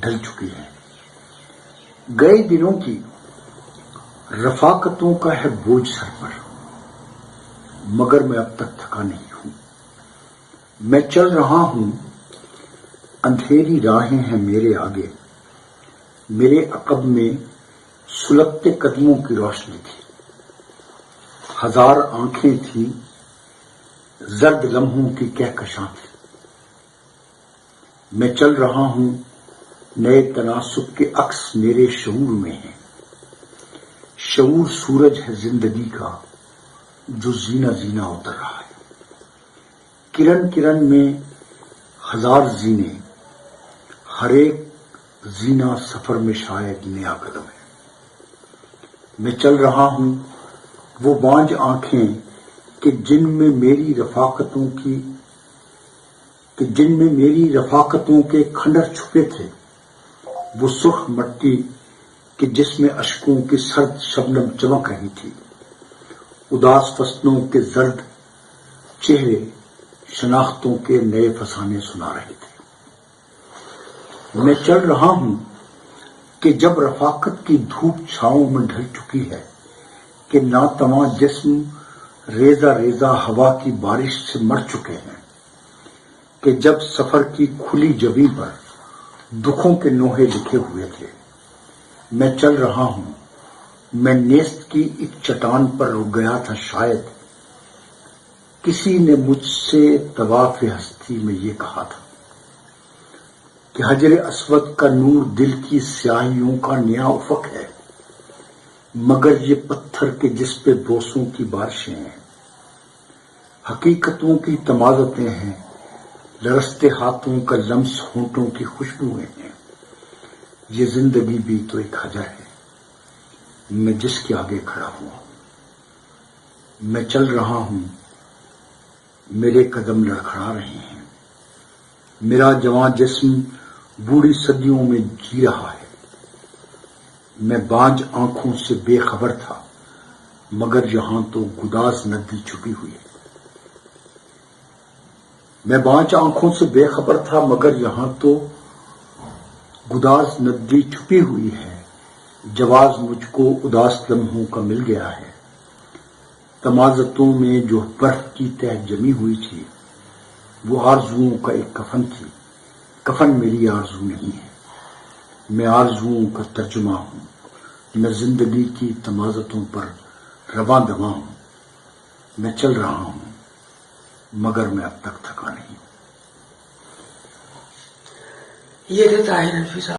ڈھل چکی ہے. گئے دنوں کی رفاقتوں کا ہے بوجھ سر پر، مگر میں اب تک تھکا نہیں ہوں. میں چل رہا ہوں، اندھیری راہیں ہیں میرے آگے، میرے عقب میں سلگتے قدموں کی روشنی تھی. ہزار آنکھیں تھی، زرد لمحوں کی کہکشاں تھی. میں چل رہا ہوں، نئے تناسب کے عکس میرے شعور میں ہیں. شعور سورج ہے زندگی کا جو زینہ زینہ اتر رہا ہے. کرن کرن میں ہزار زینے، ہر ایک زینہ سفر میں شاید نیا قدم ہے. میں چل رہا ہوں، وہ بانجھ آنکھیں کہ جن میں میری رفاقتوں کے کھنڈر چھپے تھے، وہ سرخ مٹی کہ جس میں اشکوں کی سرد شبنم چمک رہی تھی. اداس فصلوں کے زرد چہرے شناختوں کے نئے فسانے سنا رہے تھے. میں چل رہا ہوں کہ جب رفاقت کی دھوپ چھاؤں میں ڈھل چکی ہے، کہ ناتواں جسم ریزہ ریزہ ہوا کی بارش سے مر چکے ہیں، کہ جب سفر کی کھلی جبیں پر دکھوں کے نوحے لکھے ہوئے تھے. میں چل رہا ہوں، میں نیست کی ایک چٹان پر رک گیا تھا. شاید کسی نے مجھ سے طواف ہستی میں یہ کہا تھا کہ حجر اسود کا نور دل کی سیاہیوں کا نیا افق ہے، مگر یہ پتھر کے جس پہ بوسوں کی بارشیں ہیں، حقیقتوں کی تمازتیں ہیں، لرزتے ہاتھوں کا لمس ہونٹوں کی خوشبوئیں ہیں. یہ زندگی بھی تو ایک حجر ہے میں جس کے آگے کھڑا ہوا ہوں. میں چل رہا ہوں، میرے قدم لڑکھڑا رہے ہیں. میرا جواں جسم بوڑھی صدیوں میں جی رہا ہے. میں بانجھ آنکھوں سے بے خبر تھا، مگر یہاں تو گداز ندی چھپی ہوئی ہے. میں بانجھ آنکھوں سے بے خبر تھا، مگر یہاں تو گداز ندی چھپی ہوئی ہے. جواز مجھ کو اداس لمحوں کا مل گیا ہے. تمازتوں میں جو برف کی تہ جمی ہوئی تھی، وہ آرزوؤں کا ایک کفن تھی. کفن میری آرزو نہیں ہے، میں آرزوؤں کا ترجمہ ہوں. میں زندگی کی تمازتوں پر رواں دواں ہوں. میں چل رہا ہوں، مگر میں اب تک تھکا نہیں ہوں. یہ تھے طاہر الفی صاحب.